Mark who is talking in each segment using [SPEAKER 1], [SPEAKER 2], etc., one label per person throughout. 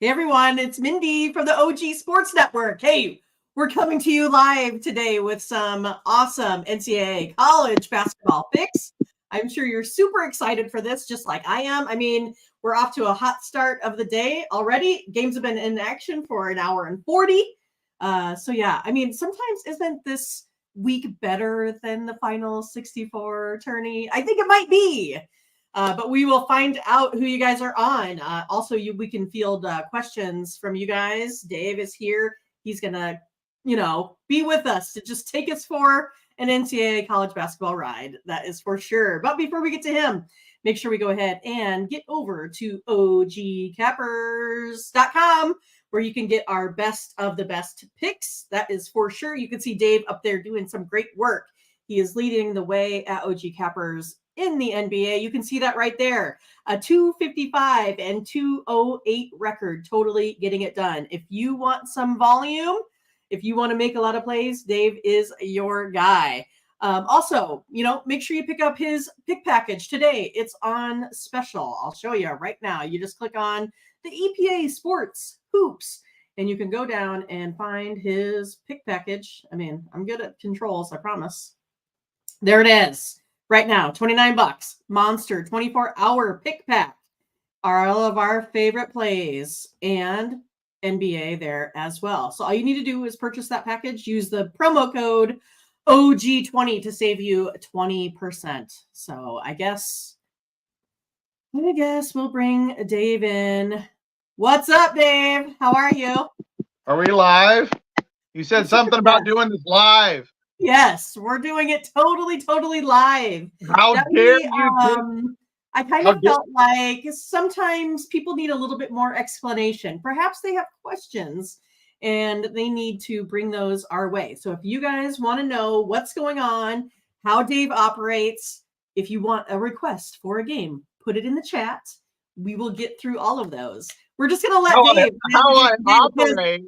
[SPEAKER 1] Hey everyone, it's Mindy from the OG Sports Network. Hey, we're coming to you live today with some awesome NCAA college basketball picks. I'm sure you're super excited for this, just like I am. I mean, we're off to a hot start of the day already. Games have been in action for an hour and 40. So yeah, I mean, sometimes isn't this week better than the final 64 tourney? I think it might be. But we will find out who you guys are on. Also, we can field questions from you guys. Dave is here. He's going to, be with us to just take us for an NCAA college basketball ride. That is for sure. But before we get to him, make sure we go ahead and get over to ogcappers.com where you can get our best of the best picks. That is for sure. You can see Dave up there doing some great work. He is leading the way at OG Cappers in the NBA. You can see that right there. A 255 and 208 record, totally getting it done. If you want some volume, if you want to make a lot of plays, Dave is your guy. Also, make sure you pick up his pick package today. It's on special. I'll show you right now. You just click on the EPA Sports Hoops, and you can go down and find his pick package. I mean, I'm good at controls, I promise. There it is. Right now, $29. Monster 24-hour pick pack. All of our favorite plays and NBA there as well. So all you need to do is purchase that package. Use the promo code OG20 to save you 20%. So I guess we'll bring Dave in. What's up, Dave? How are you?
[SPEAKER 2] Are we live? You said something about doing this live.
[SPEAKER 1] Yes, we're doing it totally live.
[SPEAKER 2] How dare you?
[SPEAKER 1] I kind of felt like sometimes people need a little bit more explanation. Perhaps they have questions and they need to bring those our way. So if you guys want to know what's going on, how Dave operates, if you want a request for a game, put it in the chat. We will get through all of those. We're just going to let Dave.
[SPEAKER 2] How I operate.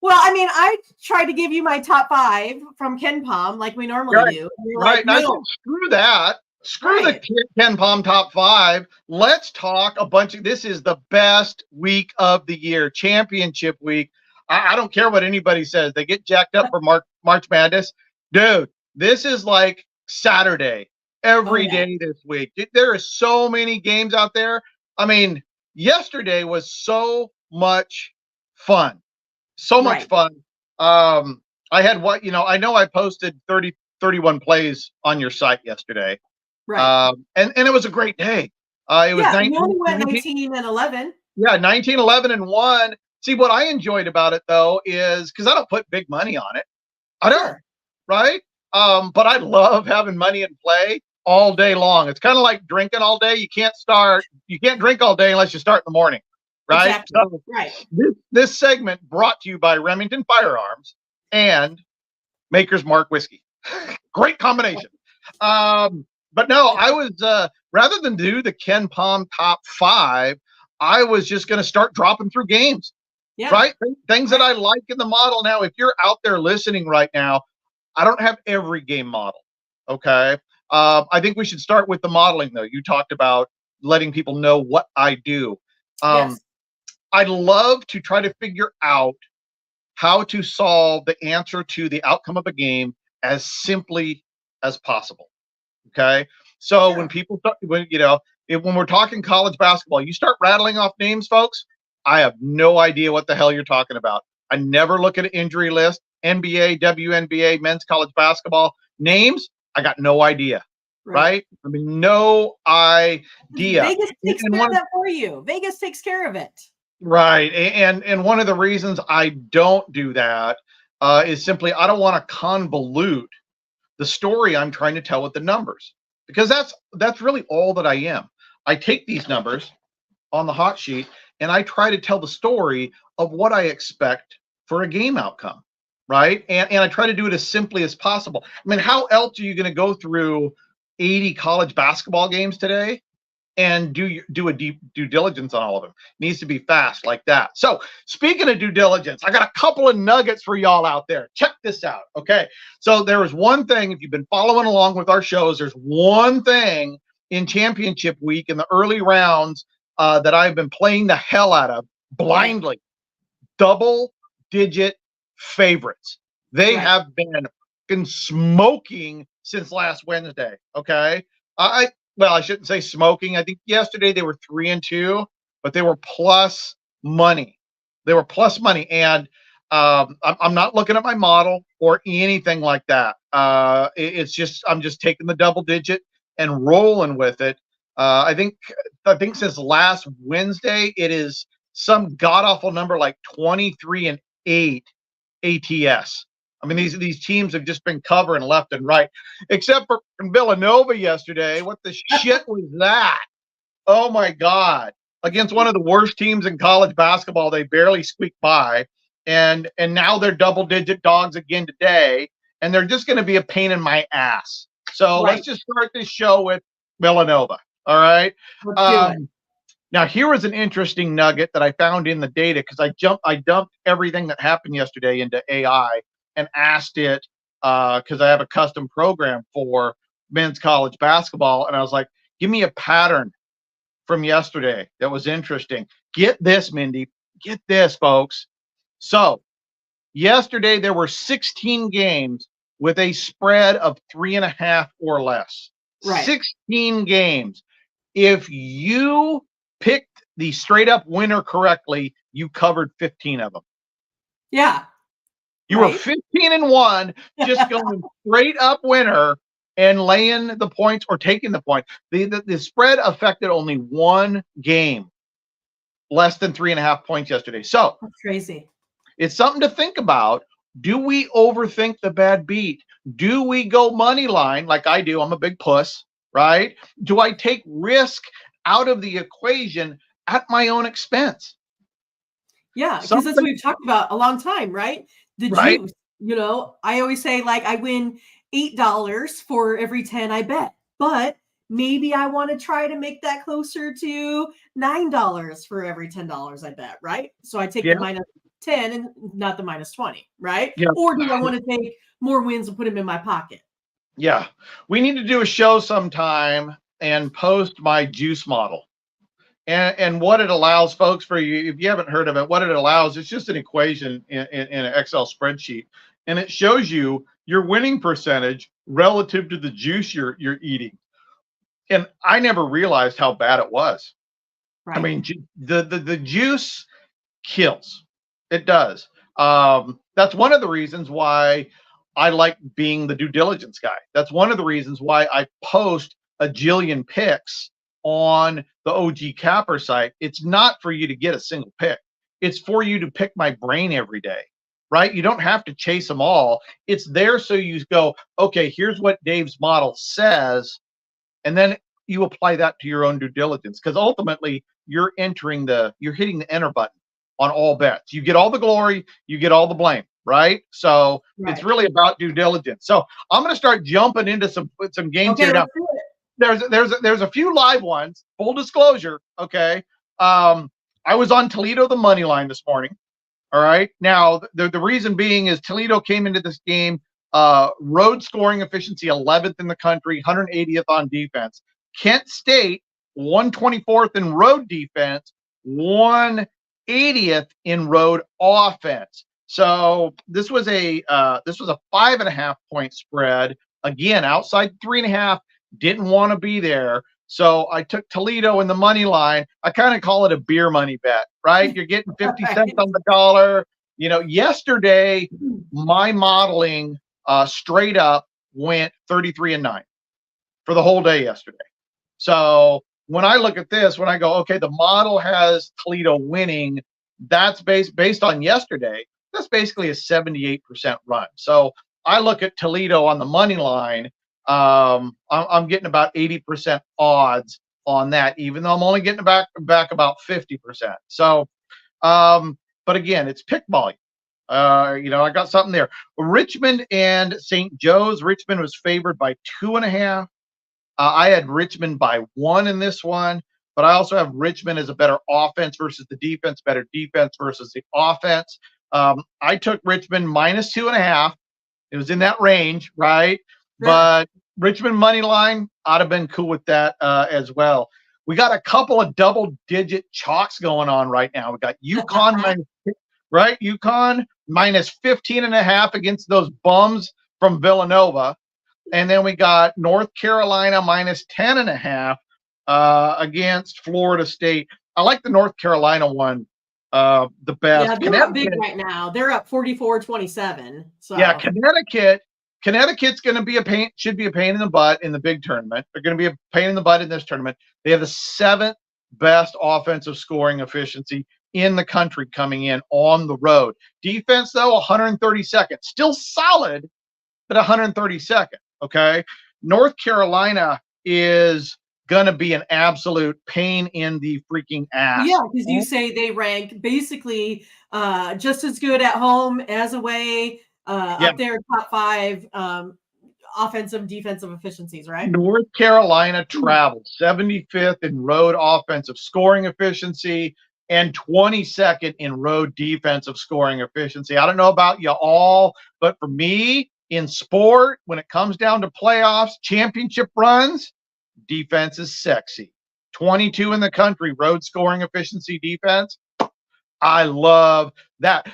[SPEAKER 1] Well, I mean, I tried to give you my top 5 from Ken Palm like we normally do.
[SPEAKER 2] Right. Like, no. Screw that. Screw the Ken Palm top 5. Let's talk a bunch of this is the best week of the year, championship week. I don't care what anybody says. They get jacked up for March Madness. Dude, this is like Saturday every day this week. There are so many games out there. I mean, yesterday was so much fun. So much fun. I had I know I posted 31 plays on your site yesterday.
[SPEAKER 1] Right.
[SPEAKER 2] And it was a great day. It was
[SPEAKER 1] 19 and 11.
[SPEAKER 2] Yeah, 19, 11, and 1. See, what I enjoyed about it, though, is because I don't put big money on it. I don't, right? But I love having money in play all day long. It's kind of like drinking all day. You can't drink all day unless you start in the morning. Right.
[SPEAKER 1] Exactly. Right.
[SPEAKER 2] This segment brought to you by Remington Firearms and Maker's Mark Whiskey. Great combination. But no, I was rather than do the Ken Palm top 5, I was just going to start dropping through games. Yeah. Right. Things that I like in the model. Now, if you're out there listening right now, I don't have every game model. Okay. I think we should start with the modeling, though. You talked about letting people know what I do.
[SPEAKER 1] Yes.
[SPEAKER 2] I'd love to try to figure out how to solve the answer to the outcome of a game as simply as possible. Okay. So when people, when we're talking college basketball, you start rattling off names, folks. I have no idea what the hell you're talking about. I never look at an injury list, NBA, WNBA, men's college basketball names. I got no idea. Right? I mean, no idea.
[SPEAKER 1] Vegas takes care of that for you. Vegas takes care of it.
[SPEAKER 2] Right. And one of the reasons I don't do that is simply I don't want to convolute the story I'm trying to tell with the numbers, because that's really all that I am. I take these numbers on the hot sheet and I try to tell the story of what I expect for a game outcome. Right. And I try to do it as simply as possible. I mean, how else are you going to go through 80 college basketball games today and do a deep due diligence on all of them? It needs to be fast like that. So speaking of due diligence, I got a couple of nuggets for y'all out there. Check this out. Okay. So there was one thing, if you've been following along with our shows, there's one thing in championship week in the early rounds that I've been playing the hell out of. blindly. Double digit favorites. They
[SPEAKER 1] Right.
[SPEAKER 2] have been smoking since last Wednesday. Okay. Well, I shouldn't say smoking. I think yesterday they were 3-2, but they were plus money. They were plus money. And I'm not looking at my model or anything like that. It's just, I'm just taking the double digit and rolling with it. I think since last Wednesday, it is some god awful number like 23-8 ATS. I mean, these teams have just been covering left and right, except for Villanova yesterday. What the shit was that? Oh my God. Against one of the worst teams in college basketball, they barely squeaked by. And now they're double digit dogs again today. And they're just going to be a pain in my ass. So
[SPEAKER 1] Right.
[SPEAKER 2] let's just start this show with Villanova. All right.
[SPEAKER 1] Let's do it.
[SPEAKER 2] Now, here was an interesting nugget that I found in the data because I dumped everything that happened yesterday into AI and asked it because I have a custom program for men's college basketball. And I was like, give me a pattern from yesterday that was interesting. Get this, Mindy. Get this, folks. So yesterday there were 16 games with a spread of 3.5 or less.
[SPEAKER 1] Right.
[SPEAKER 2] 16 games. If you picked the straight up winner correctly, you covered 15 of them.
[SPEAKER 1] Yeah.
[SPEAKER 2] You were 15-1, just going straight up winner and laying the points or taking the point. The spread affected only one game, less than 3.5 points yesterday. So
[SPEAKER 1] that's crazy.
[SPEAKER 2] It's something to think about. Do we overthink the bad beat? Do we go money line like I do? I'm a big puss, right? Do I take risk out of the equation at my own expense?
[SPEAKER 1] Yeah, because that's what we've talked about a long time, right? The
[SPEAKER 2] Right.
[SPEAKER 1] juice. I always say, like, I win $8 for every 10 I bet, but maybe I want to try to make that closer to $9 for every $10 I bet, right? So I take the minus 10 and not the minus 20, right?
[SPEAKER 2] Yeah.
[SPEAKER 1] Or do I want to take more wins and put them in my pocket?
[SPEAKER 2] Yeah. We need to do a show sometime and post my juice model. And what it allows, folks, for you, if you haven't heard of it, what it allows, it's just an equation in an Excel spreadsheet. And it shows you your winning percentage relative to the juice you're eating. And I never realized how bad it was. Right. I mean, the juice kills. It does. That's one of the reasons why I like being the due diligence guy. That's one of the reasons why I post a jillion picks on the OG Capper site. It's not for you to get a single pick. It's for you to pick my brain every day, right? You don't have to chase them all. It's there so you go, okay, here's what Dave's model says. And then you apply that to your own due diligence, because ultimately you're hitting the enter button on all bets. You get all the glory, you get all the blame, right? So It's really about due diligence. So I'm going to start jumping into some games here now. There's a few live ones. Full disclosure, okay. I was on Toledo the money line this morning. All right. Now the reason being is Toledo came into this game road scoring efficiency 11th in the country, 180th on defense. Kent State 124th in road defense, 180th in road offense. So this was a 5.5 point spread. Again, outside 3.5. Didn't want to be there. So I took Toledo in the money line. I kind of call it a beer money bet, right? You're getting 50 cents on the dollar. Yesterday, my modeling straight up went 33-9 for the whole day yesterday. So when I look at this, when I go, okay, the model has Toledo winning, that's based on yesterday. That's basically a 78% run. So I look at Toledo on the money line. I'm getting about 80% odds on that, even though I'm only getting back about 50%. So, but again, it's pick volume. I got something there. Richmond and St. Joe's. Richmond was favored by 2.5. I had Richmond by 1 in this one, but I also have Richmond as a better offense versus the defense, better defense versus the offense. I took Richmond minus 2.5. It was in that range, right? Sure. But Richmond money line, I'd have been cool with that as well. We got a couple of double-digit chalks going on right now. We got UConn right? UConn minus 15.5 against those bums from Villanova. And then we got North Carolina minus 10.5 against Florida State. I like the North Carolina one the best.
[SPEAKER 1] Yeah, they're up big right now. They're up 44-27. So
[SPEAKER 2] yeah, Connecticut's going to be should be a pain in the butt in the big tournament. They're going to be a pain in the butt in this tournament. They have the 7th best offensive scoring efficiency in the country coming in on the road. Defense, though, 132nd. Still solid, but 132nd. Okay. North Carolina is going to be an absolute pain in the freaking ass.
[SPEAKER 1] Yeah, because you say they rank basically just as good at home as away, up there, top 5 offensive, defensive efficiencies, right?
[SPEAKER 2] North Carolina travels 75th in road offensive scoring efficiency and 22nd in road defensive scoring efficiency. I don't know about you all, but for me in sport, when it comes down to playoffs, championship runs, defense is sexy. 22 in the country, road scoring efficiency defense. I love that.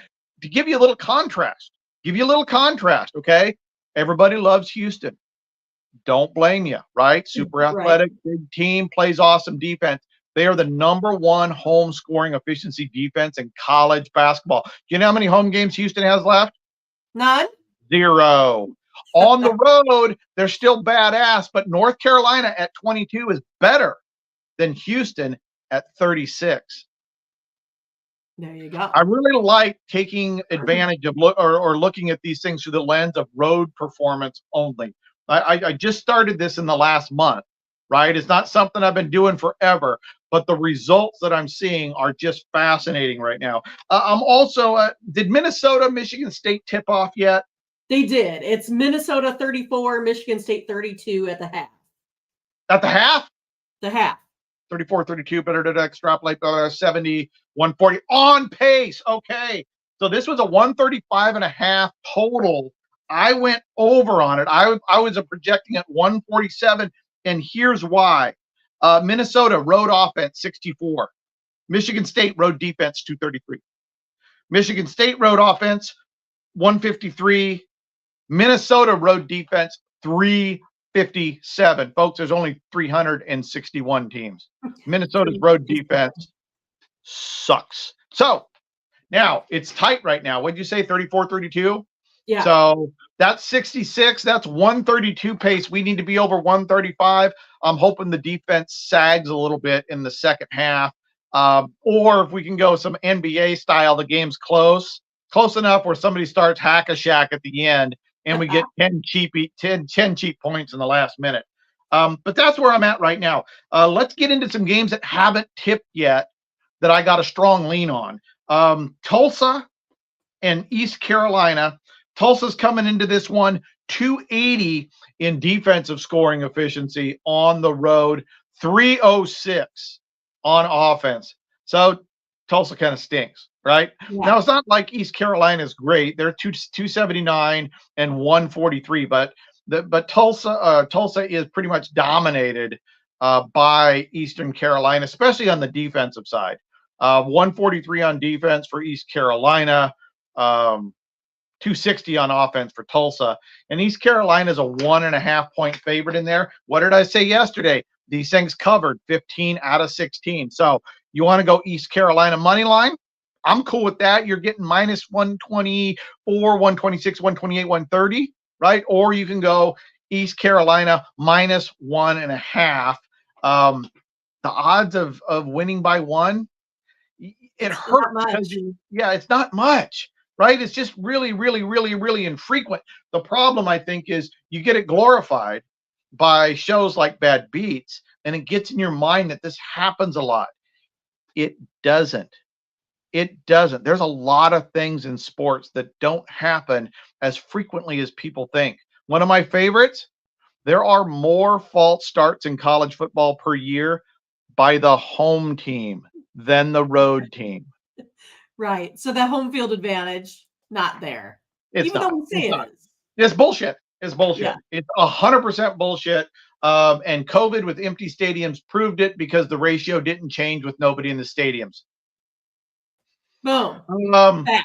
[SPEAKER 2] To give you a little contrast, okay? Everybody loves Houston. Don't blame you, right? Super athletic, big team, plays awesome defense. They are the #1 home scoring efficiency defense in college basketball. Do you know how many home games Houston has left?
[SPEAKER 1] None.
[SPEAKER 2] 0. On the road, they're still badass, but North Carolina at 22 is better than Houston at 36.
[SPEAKER 1] There you go.
[SPEAKER 2] I really like taking advantage of looking at these things through the lens of road performance only. I just started this in the last month, right? It's not something I've been doing forever, but the results that I'm seeing are just fascinating right now. I'm also, did Minnesota, Michigan State tip off yet?
[SPEAKER 1] They did. It's Minnesota 34, Michigan State 32 at the half.
[SPEAKER 2] At the half?
[SPEAKER 1] The half.
[SPEAKER 2] 34-32, better to extrapolate 70, 140 on pace. Okay. So this was a 135.5 total. I went over on it. I was projecting at 147, and here's why. Minnesota road offense 64. Michigan State road defense 233. Michigan State road offense 153. Minnesota road defense 357. Folks, there's only 361 teams. Minnesota's road defense sucks. So now it's tight right now. What'd you say, 34-32?
[SPEAKER 1] Yeah.
[SPEAKER 2] So that's 66. That's 132 pace. We need to be over 135. I'm hoping the defense sags a little bit in the second half. Or if we can go some NBA style, the game's close enough where somebody starts hack-a-shack at the end and we get 10 cheap points in the last minute. But that's where I'm at right now. Let's get into some games that haven't tipped yet that I got a strong lean on. Tulsa and East Carolina. Tulsa's coming into this one 280 in defensive scoring efficiency on the road, 306 on offense. So Tulsa kind of stinks, right? Yeah. Now, it's not like East Carolina is great. They're 279 and 143, but Tulsa is pretty much dominated by Eastern Carolina, especially on the defensive side. 143 on defense for East Carolina, 260 on offense for Tulsa. And East Carolina is a 1.5 point favorite in there. What did I say yesterday? These things covered 15 out of 16. So you want to go East Carolina money line? I'm cool with that. You're getting minus 124, 126, 128, 130, right? Or you can go East Carolina minus 1.5. The odds of winning by 1, it hurts because it's not much, right? It's just really, really, really, really infrequent. The problem, I think, is you get it glorified by shows like Bad Beats, and it gets in your mind that this happens a lot. It doesn't. It doesn't. There's a lot of things in sports that don't happen as frequently as people think. One of my favorites, there are more false starts in college football per year by the home team than the road team.
[SPEAKER 1] Right. So that home field advantage, not there.
[SPEAKER 2] It's
[SPEAKER 1] even
[SPEAKER 2] not.
[SPEAKER 1] Though we say
[SPEAKER 2] it's bullshit. It's bullshit. Yeah. It's 100% bullshit. And COVID with empty stadiums proved it because the ratio didn't change with nobody in the stadiums.
[SPEAKER 1] Boom.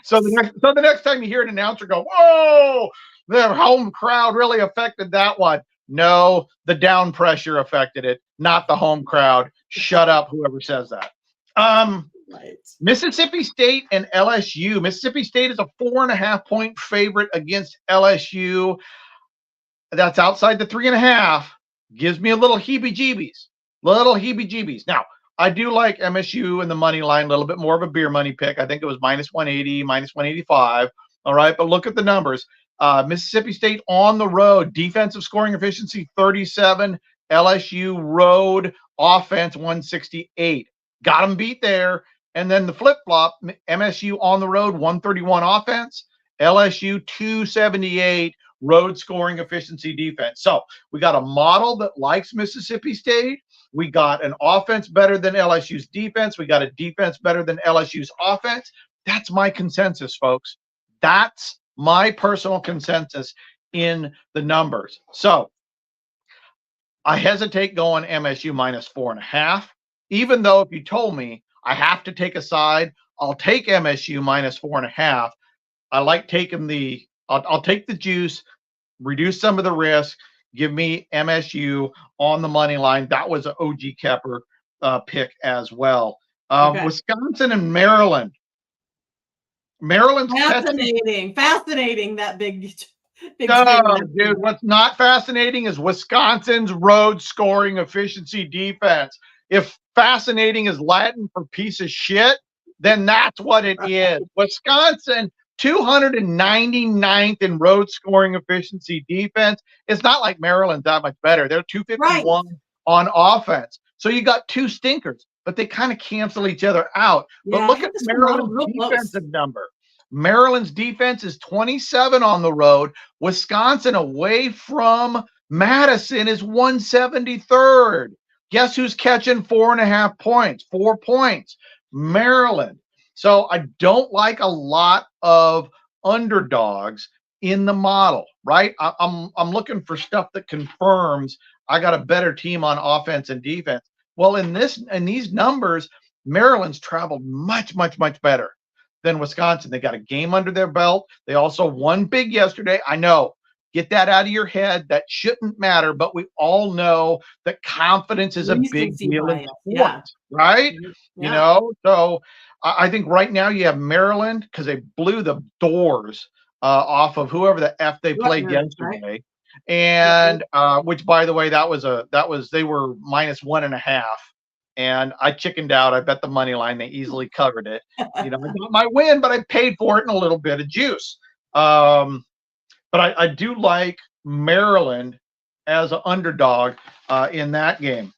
[SPEAKER 2] So the next time you hear an announcer go, "Whoa, the home crowd really affected that one." No, the down pressure affected it, not the home crowd. Shut up, whoever says that.
[SPEAKER 1] Right.
[SPEAKER 2] Mississippi State and LSU. Mississippi State is a 4.5-point favorite against LSU. That's outside the 3.5. Gives me a little heebie-jeebies. Now, I do like MSU in the money line, a little bit more of a beer money pick. I think it was minus 180, minus 185. All right, but look at the numbers. Mississippi State on the road, defensive scoring efficiency 37. LSU road offense 168. Got them beat there. And then the flip-flop, MSU on the road 131 offense, LSU 278 road scoring efficiency defense. So we got a model that likes Mississippi State. We got an offense better than LSU's defense. We got a defense better than LSU's offense. That's my consensus, folks. That's my personal consensus in the numbers. So I hesitate going MSU minus 4.5, even though if you told me I have to take a side, I'll take MSU minus 4.5. I like taking I'll take the juice, reduce some of the risk, give me MSU on the money line. That was an OG Kepper pick as well.
[SPEAKER 1] Okay.
[SPEAKER 2] Wisconsin and Maryland. Maryland's
[SPEAKER 1] fascinating. That big.
[SPEAKER 2] Dude, what's not fascinating is Wisconsin's road scoring efficiency defense. If fascinating is Latin for piece of shit, then that's what it is. Wisconsin, 299th in road scoring efficiency defense. It's not like Maryland's that much better. They're 251 on offense. So you got two stinkers, but they kind of cancel each other out. But look at Maryland's defensive number. Maryland's defense is 27 on the road. Wisconsin away from Madison is 173rd. Guess who's catching 4.5 points? 4 points. Maryland. So I don't like a lot of underdogs in the model, right? I'm looking for stuff that confirms I got a better team on offense and defense. Well, in these numbers, Maryland's traveled much better than Wisconsin. They got a game under their belt. They also won big yesterday. I know. Get that out of your head. That shouldn't matter, but we all know that confidence is a big deal in sports, right? Yeah. You know, so I think right now you have Maryland because they blew the doors off of whoever the F they played yesterday. Right? And which, by the way, they were minus 1.5. And I chickened out. I bet the money line. They easily covered it. You know, I got my win, but I paid for it in a little bit of juice. But I do like Maryland as an underdog in that game.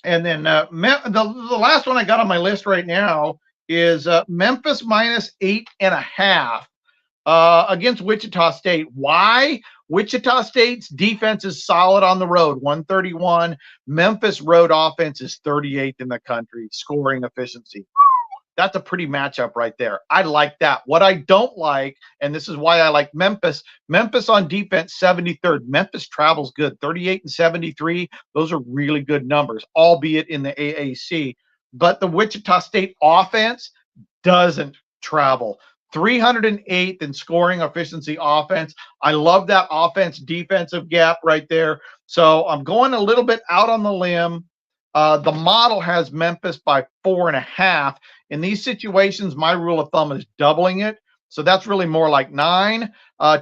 [SPEAKER 2] And then the last one I got on my list right now is Memphis minus 8.5 against Wichita State. Why? Wichita State's defense is solid on the road, 131. Memphis road offense is 38th in the country, scoring efficiency. That's a pretty matchup right there. I like that. What I don't like, and this is why I like Memphis on defense, 73rd. Memphis travels good, 38 and 73. Those are really good numbers, albeit in the AAC. But the Wichita State offense doesn't travel. 308th in scoring efficiency offense. I love that offense defensive gap right there. So I'm going a little bit out on the limb. The model has Memphis by 4.5. In these situations, my rule of thumb is doubling it. So that's really more like 9.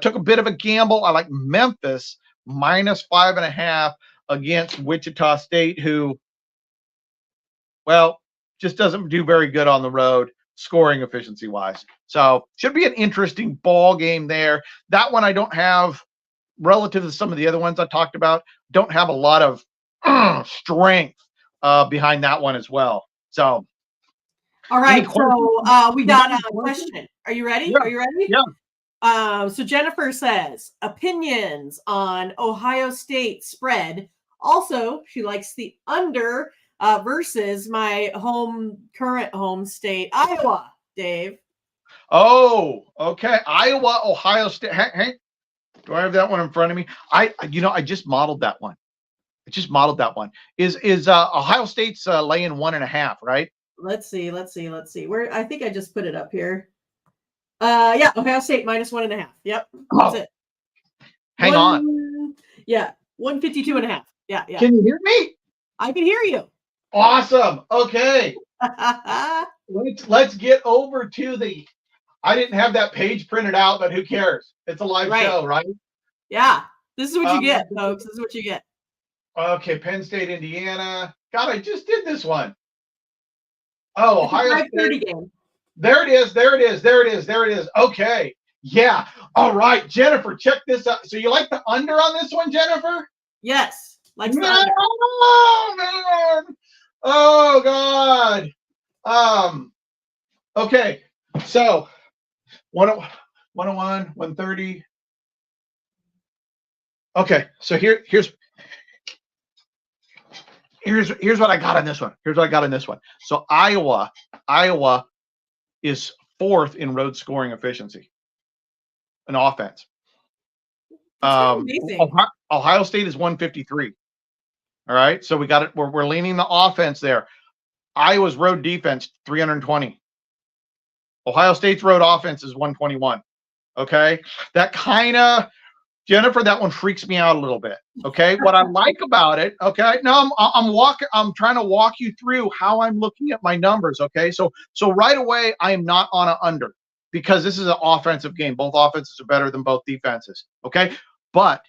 [SPEAKER 2] Took a bit of a gamble. I like Memphis minus 5.5 against Wichita State, who, well, just doesn't do very good on the road, scoring efficiency wise. So should be an interesting ball game there. That one I don't have, relative to some of the other ones I talked about, don't have a lot of strength behind that one as well. So,
[SPEAKER 1] all right. So we got a question. Are you ready?
[SPEAKER 2] Yeah.
[SPEAKER 1] Are you ready?
[SPEAKER 2] Yeah.
[SPEAKER 1] So Jennifer says opinions on Ohio State spread. Also, she likes the under versus my current home state, Iowa. Dave.
[SPEAKER 2] Oh, okay. Iowa, Ohio State. Hey, do I have that one in front of me? I just modeled that one. I just modeled that one. Is Ohio State's laying 1.5, right?
[SPEAKER 1] Let's see. Where I think I just put it up here. Yeah, Ohio State -1.5. Yep, that's
[SPEAKER 2] Oh,
[SPEAKER 1] it.
[SPEAKER 2] hang on.
[SPEAKER 1] Yeah, 152.5. Yeah.
[SPEAKER 2] Can you hear me?
[SPEAKER 1] I can hear you.
[SPEAKER 2] Awesome. Okay. Let's get over to the. I didn't have that page printed out, but who cares? It's a live show, right?
[SPEAKER 1] Yeah. This is what you get, folks. This is what you get.
[SPEAKER 2] Okay, Penn State, Indiana. God, I just did this one. Oh, Ohio State.
[SPEAKER 1] Game.
[SPEAKER 2] There it is. Okay. Yeah. All right, Jennifer, check this out. So you like the under on this one, Jennifer?
[SPEAKER 1] Yes. Likes the
[SPEAKER 2] under. Oh, man. Oh, God. Okay. So 101, 130. Okay. So here's what I got on this one. So Iowa is 4th in road scoring efficiency, an offense. Ohio State is 153. All right, so we got it. We're leaning the offense there. Iowa's road defense 320. Ohio State's road offense is 121. Okay, that kind of, Jennifer, that one freaks me out a little bit. Okay, what I like about it. Okay, now I'm trying to walk you through how I'm looking at my numbers. Okay, so right away I am not on an under because this is an offensive game. Both offenses are better than both defenses. Okay, but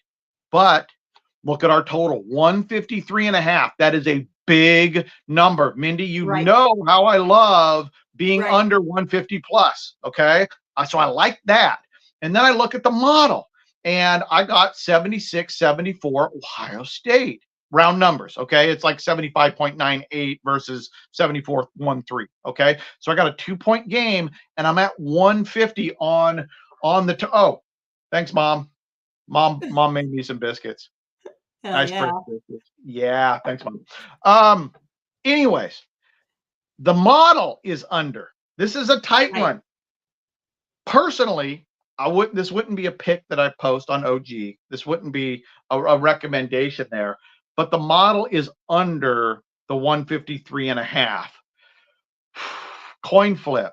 [SPEAKER 2] look at our total, 153.5. That is a big number. Mindy, you know how I love being under 150 plus. Okay, so I like that. And then I look at the model. And I got 76, 74 Ohio State. Round numbers, okay? It's like 75.98 versus 74.13, okay? So I got a 2-point game, and I'm at 150 on the oh, thanks, Mom. Mom made me some biscuits. Nice biscuits. Yeah, thanks, Mom. Anyways, the model is under. This is a tight one. Personally, this wouldn't be a pick that I post on OG. This wouldn't be a recommendation there. But the model is under the 153.5. Coin flip,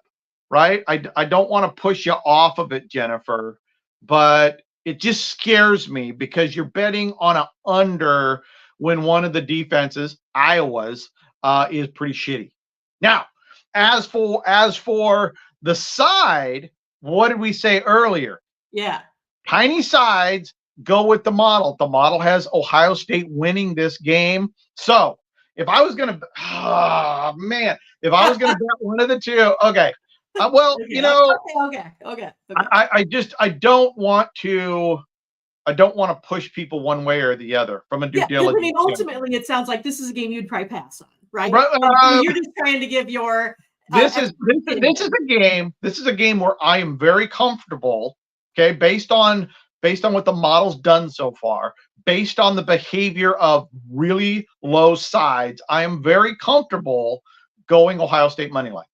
[SPEAKER 2] right? I don't want to push you off of it, Jennifer, but it just scares me because you're betting on an under when one of the defenses, Iowa's, is pretty shitty. Now, as for the side, what did we say earlier?
[SPEAKER 1] Yeah.
[SPEAKER 2] Tiny sides, go with the model. The model has Ohio State winning this game. So if I was going to, if I was going to bet one of the two, okay. Well,
[SPEAKER 1] Okay.
[SPEAKER 2] I don't want to push people one way or the other from a due diligence.
[SPEAKER 1] I mean, ultimately, it sounds like this is a game you'd probably pass on, right? You're just trying to give your.
[SPEAKER 2] This is a game where I am very comfortable. Okay, based on what the model's done so far, based on the behavior of really low sides, I am very comfortable going Ohio State money line.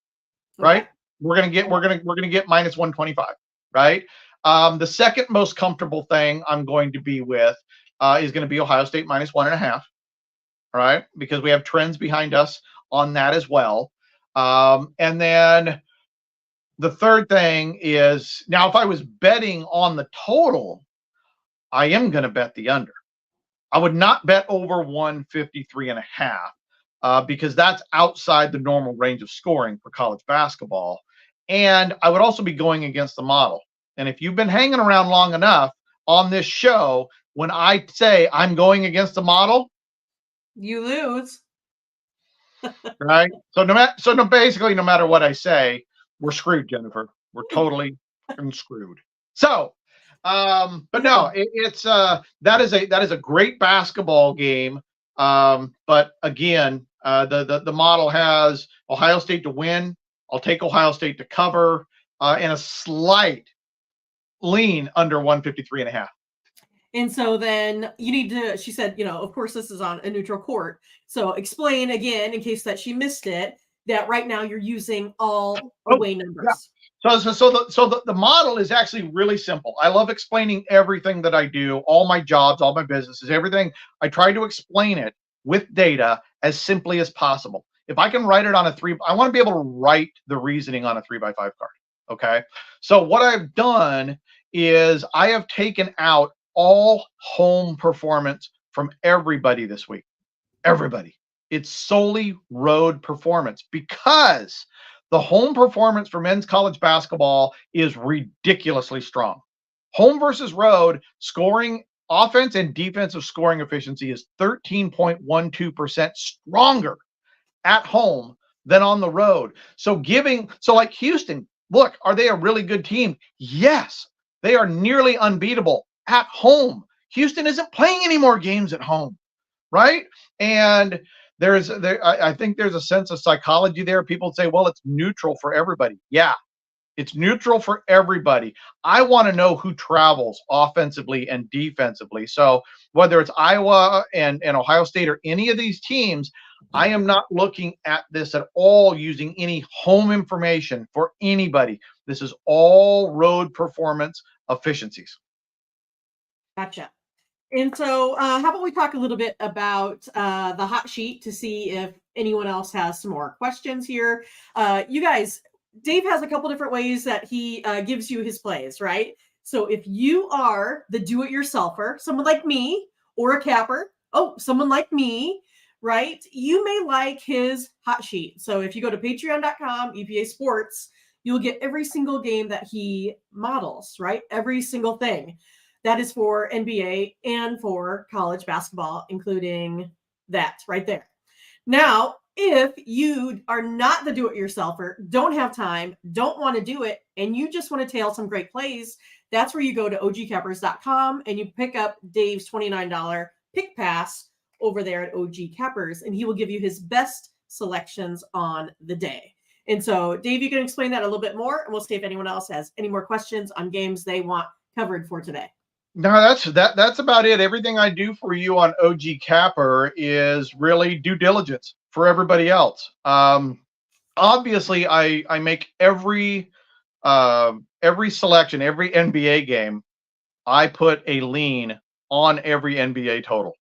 [SPEAKER 2] Right? Okay. We're gonna get -125. Right? The second most comfortable thing I'm going to be with is going to be Ohio State -1.5. All right, because we have trends behind us on that as well. And then the third thing is, now if I was betting on the total, I am going to bet the under. I would not bet over 153.5 because that's outside the normal range of scoring for college basketball. And I would also be going against the model. And if you've been hanging around long enough on this show, when I say I'm going against the model,
[SPEAKER 1] you lose.
[SPEAKER 2] Right? So basically, no matter what I say, we're screwed, Jennifer. We're totally screwed. So, but no, that is a great basketball game. But again, the model has Ohio State to win. I'll take Ohio State to cover, and a slight lean under 153.5.
[SPEAKER 1] And so then you need to, she said, of course, this is on a neutral court. So explain again, in case that she missed it, that right now you're using all away numbers.
[SPEAKER 2] So the model is actually really simple. I love explaining everything that I do, all my jobs, all my businesses, everything. I try to explain it with data as simply as possible. If I can write it on I want to be able to write the reasoning on a 3x5 card. Okay. So what I've done is I have taken out all home performance from everybody this week. Everybody. It's solely road performance because the home performance for men's college basketball is ridiculously strong. Home versus road scoring, offense and defensive scoring efficiency is 13.12% stronger at home than on the road. So like Houston, look, are they a really good team? Yes, they are nearly unbeatable at home. Houston isn't playing any more games at home, right? And I think there's a sense of psychology there. People say, well, it's neutral for everybody. Yeah, it's neutral for everybody. I want to know who travels offensively and defensively. So whether it's Iowa and Ohio State or any of these teams, I am not looking at this at all using any home information for anybody. This is all road performance efficiencies.
[SPEAKER 1] Gotcha. And so how about we talk a little bit about the hot sheet to see if anyone else has some more questions here. You guys, Dave has a couple different ways that he gives you his plays, right? So if you are the do-it-yourselfer, someone like me, or a capper, someone like me, right? You may like his hot sheet. So if you go to patreon.com, EPA Sports, you'll get every single game that he models, right? Every single thing. That is for NBA and for college basketball, including that right there. Now, if you are not the do-it-yourselfer, don't have time, don't want to do it, and you just want to tail some great plays, that's where you go to ogcappers.com and you pick up Dave's $29 pick pass over there at OG Cappers, and he will give you his best selections on the day. And so, Dave, you can explain that a little bit more, and we'll see if anyone else has any more questions on games they want covered for today.
[SPEAKER 2] No, that's about it. Everything I do for you on OG Capper is really due diligence for everybody else. Obviously, I make every selection, every NBA game, I put a lean on every NBA total,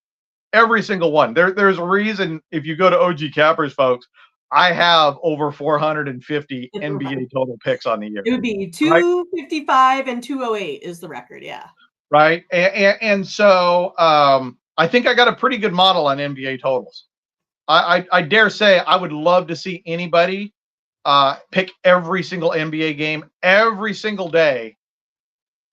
[SPEAKER 2] every single one. There's a reason if you go to OG Cappers, folks, I have over 450 NBA total picks on the year.
[SPEAKER 1] It would be 255 right? And 208 is the record, yeah.
[SPEAKER 2] Right. And so I think I got a pretty good model on NBA totals. I dare say I would love to see anybody pick every single NBA game every single day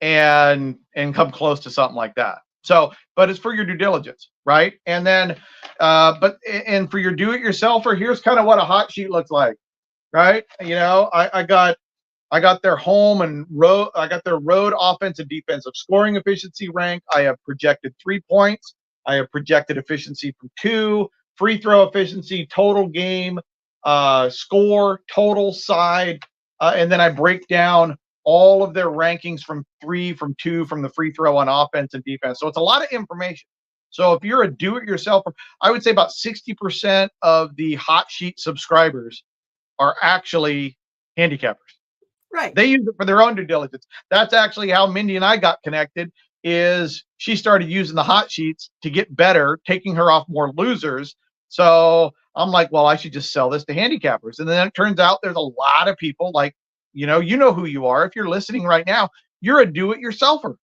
[SPEAKER 2] and come close to something like that. So, but it's for your due diligence, right? And then, and for your do-it-yourselfer, here's kind of what a hot sheet looks like, right? You know, I got their home and road. I got their road offense and defensive scoring efficiency rank. I have projected 3 points. I have projected efficiency from 2, free throw efficiency, total game, score, total side, and then I break down all of their rankings from 3, from 2, from the free throw on offense and defense. So it's a lot of information. So if you're a do-it-yourselfer, I would say about 60% of the hot sheet subscribers are actually handicappers.
[SPEAKER 1] Right.
[SPEAKER 2] They use it for their own due diligence. That's actually how Mindy and I got connected. Is she started using the hot sheets to get better, taking her off more losers. So I'm like, well, I should just sell this to handicappers. And then it turns out there's a lot of people like, you know who you are. If you're listening right now, you're a do-it-yourselfer.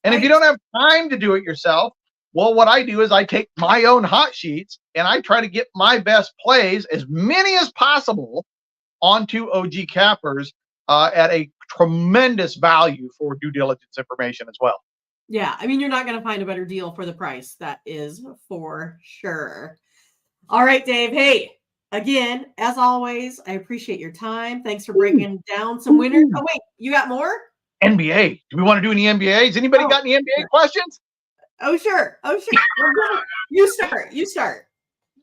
[SPEAKER 2] And if you don't have time to do it yourself, well, what I do is I take my own hot sheets and I try to get my best plays, as many as possible, onto OG Cappers. At a tremendous value for due diligence information as well.
[SPEAKER 1] Yeah, I mean, you're not going to find a better deal for the price. That is for sure. All right, Dave. Hey, again, as always, I appreciate your time. Thanks for breaking down some winners. Oh, wait, you got more?
[SPEAKER 2] NBA. Do we want to do any NBA? Has anybody got any NBA questions?
[SPEAKER 1] Oh, sure. You start.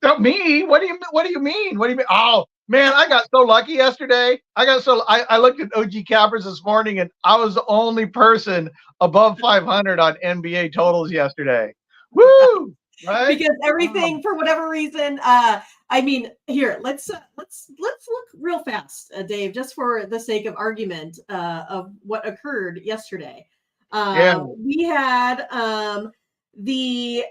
[SPEAKER 2] Not me. What do you mean? What do you mean? Oh, man, I got so lucky yesterday. I looked at OG Cappers this morning, and I was the only person above 500 on NBA totals yesterday. Woo! Right?
[SPEAKER 1] Because everything, for whatever reason, I mean, here, let's look real fast, Dave, just for the sake of argument of what occurred yesterday.
[SPEAKER 2] Yeah.
[SPEAKER 1] We had the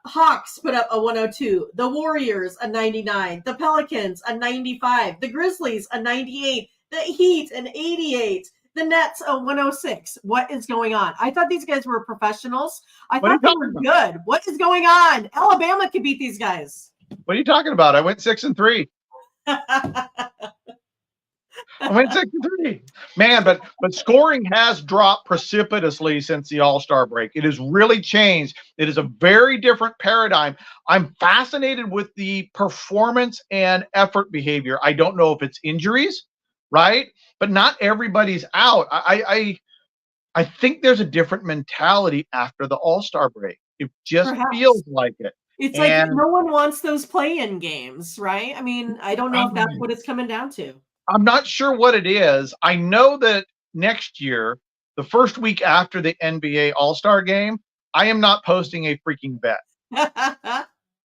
[SPEAKER 1] Hawks put up a 102, the Warriors a 99, the Pelicans a 95, the Grizzlies a 98, the Heat an 88, the Nets a 106. What is going on? I thought these guys were professionals. I
[SPEAKER 2] What are you
[SPEAKER 1] thought they
[SPEAKER 2] talking
[SPEAKER 1] were
[SPEAKER 2] about?
[SPEAKER 1] good. What is going on? Alabama could beat these guys.
[SPEAKER 2] What are you talking about? I went 6-3. I went 6-3. Man, but scoring has dropped precipitously since the All-Star break. It has really changed. It is a very different paradigm. I'm fascinated with the performance and effort behavior. I don't know if it's injuries, right? But not everybody's out. I think there's a different mentality after the All-Star break. It just
[SPEAKER 1] Perhaps.
[SPEAKER 2] feels like it.
[SPEAKER 1] It's like
[SPEAKER 2] And
[SPEAKER 1] no one wants those play-in games, right? I mean, I don't know if that's what it's coming down to.
[SPEAKER 2] I'm not sure what it is. I know that next year, the first week after the NBA All-Star game, I am not posting a freaking bet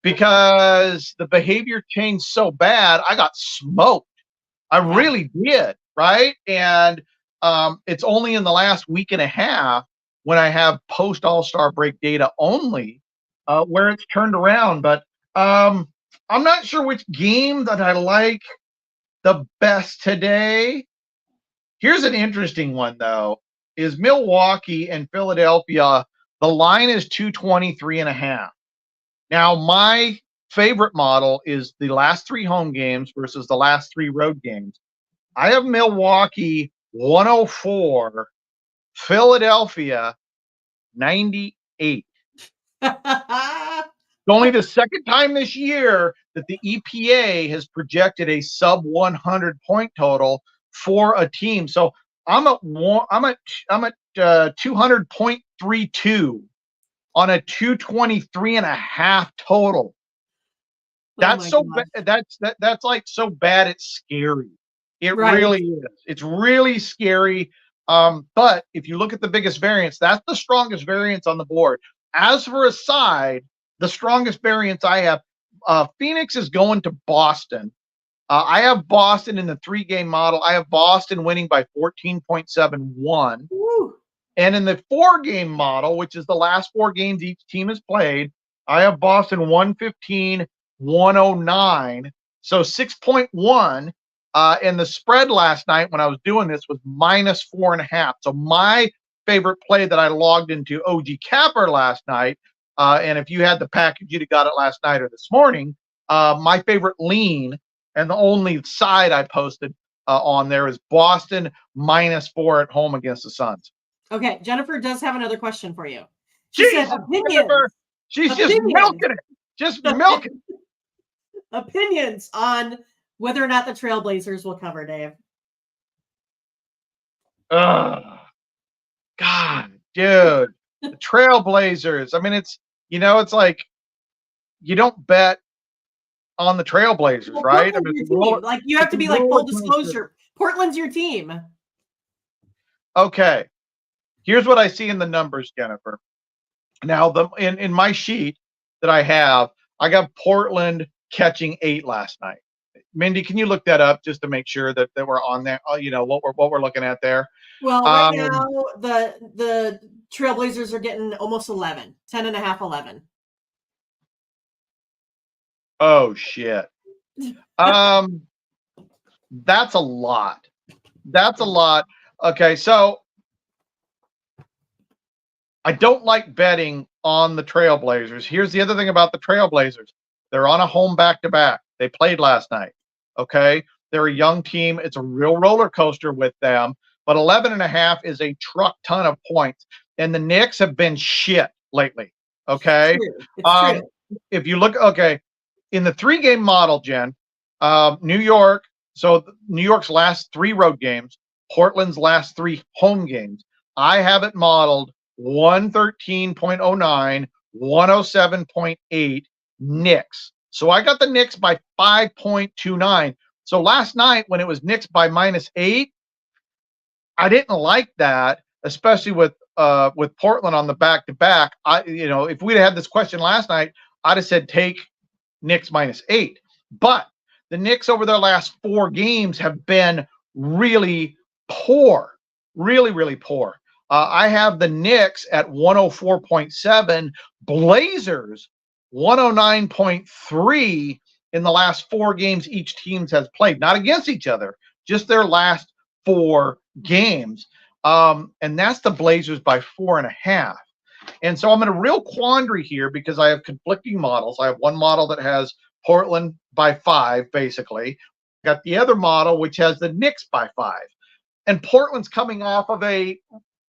[SPEAKER 2] because the behavior changed so bad. I got smoked. I really did, right? And it's only in the last week and a half when I have post All-Star break data only where it's turned around. But I'm not sure which game that I like the best today. Here's an interesting one, though, is Milwaukee and Philadelphia. The line is 223.5. Now, my favorite model is the last 3 home games versus the last 3 road games. I have Milwaukee 104, Philadelphia 98. It's only the second time this year that the EPA has projected a sub 100 point total for a team. So I'm at 200.32 on a 223.5 total. That's so bad. That's like so bad it's scary. It really is. It's really scary. But if you look at the biggest variance, that's the strongest variance on the board. As for a side, the strongest variance I have, Phoenix is going to Boston. I have Boston in the 3-game model. I have Boston winning by 14.71. And in the 4-game model, which is the last 4 games each team has played, I have Boston 115, 109. So 6.1. And the spread last night when I was doing this was -4.5. So my favorite play that I logged into OG Capper last night, and if you had the package, you'd have got it last night or this morning. My favorite lean and the only side I posted on there is Boston -4 at home against the Suns.
[SPEAKER 1] Okay, Jennifer does have another question for you. She said opinions.
[SPEAKER 2] Jennifer, she's just milking it. Just milking it.
[SPEAKER 1] Opinions on whether or not the Trailblazers will cover, Dave.
[SPEAKER 2] God, dude. The Trailblazers. I mean, it's like you don't bet on the Trailblazers, right? I mean,
[SPEAKER 1] like you have to be like full disclosure. Portland's your team.
[SPEAKER 2] Okay. Here's what I see in the numbers, Jennifer. Now, in my sheet that I have, I got Portland catching 8 last night. Mindy, can you look that up just to make sure that we're on there? You know what we're looking at there.
[SPEAKER 1] Well, right now the Trailblazers are getting almost 11, 10.5, 11.
[SPEAKER 2] Oh shit. That's a lot. That's a lot. Okay, so I don't like betting on the Trailblazers. Here's the other thing about the Trailblazers. They're on a home back-to-back. They played last night. Okay? They're a young team. It's a real roller coaster with them. But 11.5 is a truck ton of points. And the Knicks have been shit lately. Okay?
[SPEAKER 1] It's true.
[SPEAKER 2] If you look, in the 3-game model, Jen, New York, so New York's last 3 road games, Portland's last 3 home games, I have it modeled 113.09, 107.8 Knicks. So I got the Knicks by 5.29. So last night when it was Knicks by -8, I didn't like that, especially with Portland on the back-to-back. If we'd had this question last night, I'd have said take Knicks -8. But the Knicks over their last 4 games have been really poor, really, really poor. I have the Knicks at 104.7, Blazers 109.3 in the last 4 games each team has played, not against each other, just their last 4 games. And that's the Blazers by 4.5. And so I'm in a real quandary here because I have conflicting models. I have one model that has Portland by 5, basically. Got the other model, which has the Knicks by 5. And Portland's coming off of a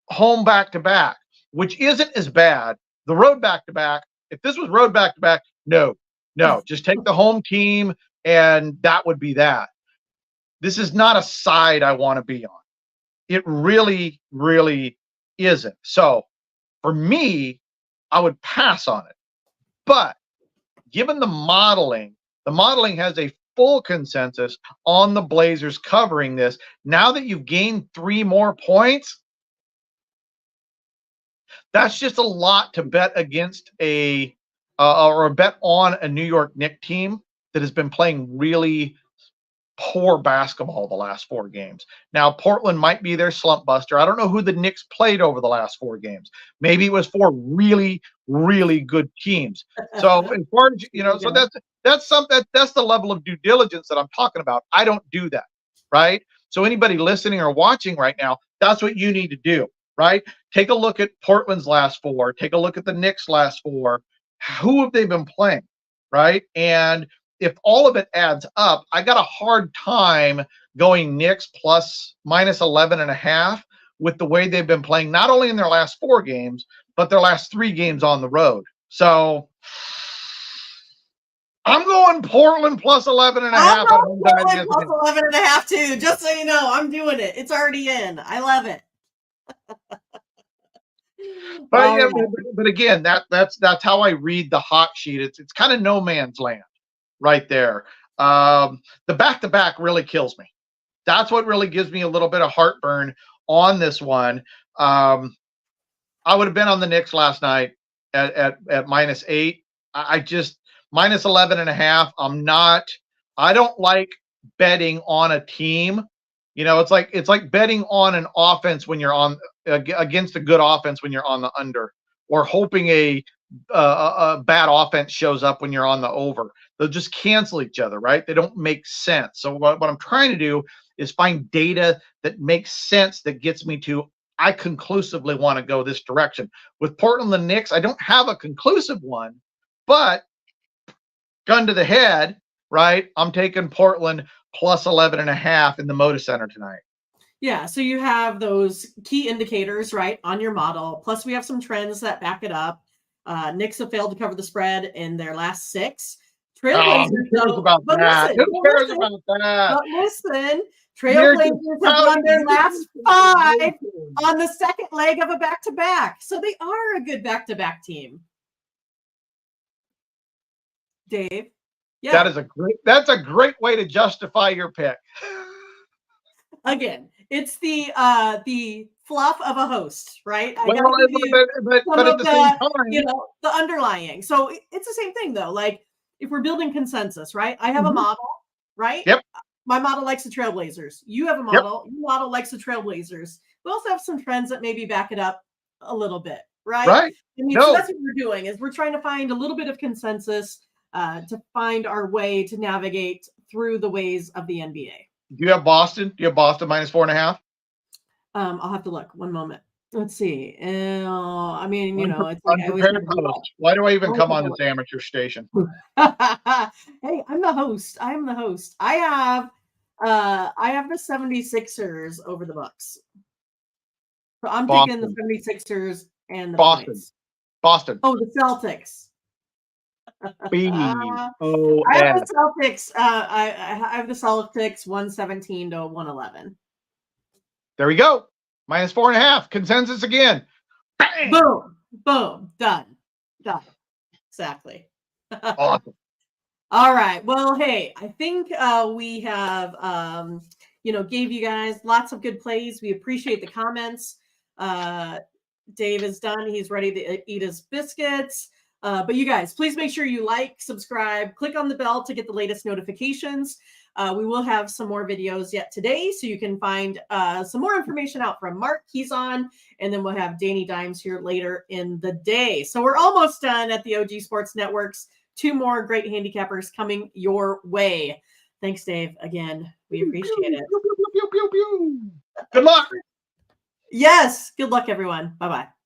[SPEAKER 2] home back-to-back, which isn't as bad. The road back-to-back, if this was road back-to-back, no. Just take the home team, and that would be that. This is not a side I want to be on. It really, really isn't. So for me, I would pass on it. But given the modeling has a full consensus on the Blazers covering this. Now that you've gained 3 more points, that's just a lot to bet against or bet on a New York Knicks team that has been playing really poor basketball the last 4 games. Now, Portland might be their slump buster. I don't know who the Knicks played over the last 4 games. Maybe it was 4 really, really good teams. So, as far as, so that's the level of due diligence that I'm talking about. I don't do that, right? So, anybody listening or watching right now, that's what you need to do, right? Take a look at Portland's last 4. Take a look at the Knicks' last 4. Who have they been playing, right? And if all of it adds up, I got a hard time going Knicks plus -11.5 with the way they've been playing, not only in their last 4 games, but their last 3 games on the road. So I'm going Portland plus 11.5.
[SPEAKER 1] I'm going Portland plus 11.5 too. Just so you know, I'm doing it. It's already in. I love it.
[SPEAKER 2] But again, that's how I read the hot sheet. It's kind of no man's land right there. The back-to-back really kills me. That's what really gives me a little bit of heartburn on this one. I would have been on the Knicks last night at -8. I just -11.5. I don't like betting on a team. It's like betting on an offense when you're on against a good offense when you're on the under, or hoping a bad offense shows up when you're on the over. They'll just cancel each other, right? They don't make sense. So what I'm trying to do is find data that makes sense, that gets me to, I conclusively want to go this direction. With Portland and the Knicks, I don't have a conclusive one, but gun to the head, right? I'm taking Portland plus 11.5 in the Moda Center tonight.
[SPEAKER 1] Yeah, so you have those key indicators, right, on your model. Plus, we have some trends that back it up. Knicks have failed to cover the spread in their last 6. Trailblazers,
[SPEAKER 2] who cares about that? Who cares about that?
[SPEAKER 1] But listen, Trailblazers have won their last 5 on the second leg of a back-to-back. So they are a good back-to-back team. Dave?
[SPEAKER 2] Yeah. That's a great way to justify your pick.
[SPEAKER 1] Again, it's the fluff of a host, right?
[SPEAKER 2] But at the same time,
[SPEAKER 1] the underlying. So it's the same thing, though. Like, if we're building consensus, right? I have a model, right?
[SPEAKER 2] Yep.
[SPEAKER 1] My model likes the Trailblazers. You have a model. Your model likes the Trailblazers. We also have some trends that maybe back it up a little bit, right?
[SPEAKER 2] Right.
[SPEAKER 1] So that's what we're doing, is we're trying to find a little bit of consensus to find our way to navigate through the ways of the NBA.
[SPEAKER 2] Do you have Boston? Do you have Boston -4.5?
[SPEAKER 1] I'll have to look. One moment. Let's see. I mean, it's
[SPEAKER 2] like why do I even come on this amateur station?
[SPEAKER 1] Hey, I'm the host. I have the 76ers over the Bucks. So I'm taking the 76ers and the points.
[SPEAKER 2] Boston.
[SPEAKER 1] Oh, the Celtics.
[SPEAKER 2] I
[SPEAKER 1] have the Celtics. I have the Celtics 117 to 111.
[SPEAKER 2] There we go. -4.5. Consensus again. Bang!
[SPEAKER 1] Boom. Done. Exactly.
[SPEAKER 2] Awesome.
[SPEAKER 1] All right. Well, hey, I think we have gave you guys lots of good plays. We appreciate the comments. Dave is done. He's ready to eat his biscuits. But you guys, please make sure you like, subscribe, click on the bell to get the latest notifications. We will have some more videos yet today, so you can find some more information out from Mark. He's on, and then we'll have Danny Dimes here later in the day. So we're almost done at the OG Sports Networks. 2 more great handicappers coming your way. Thanks, Dave. Again, we appreciate it.
[SPEAKER 2] Good luck.
[SPEAKER 1] Yes. Good luck, everyone. Bye-bye.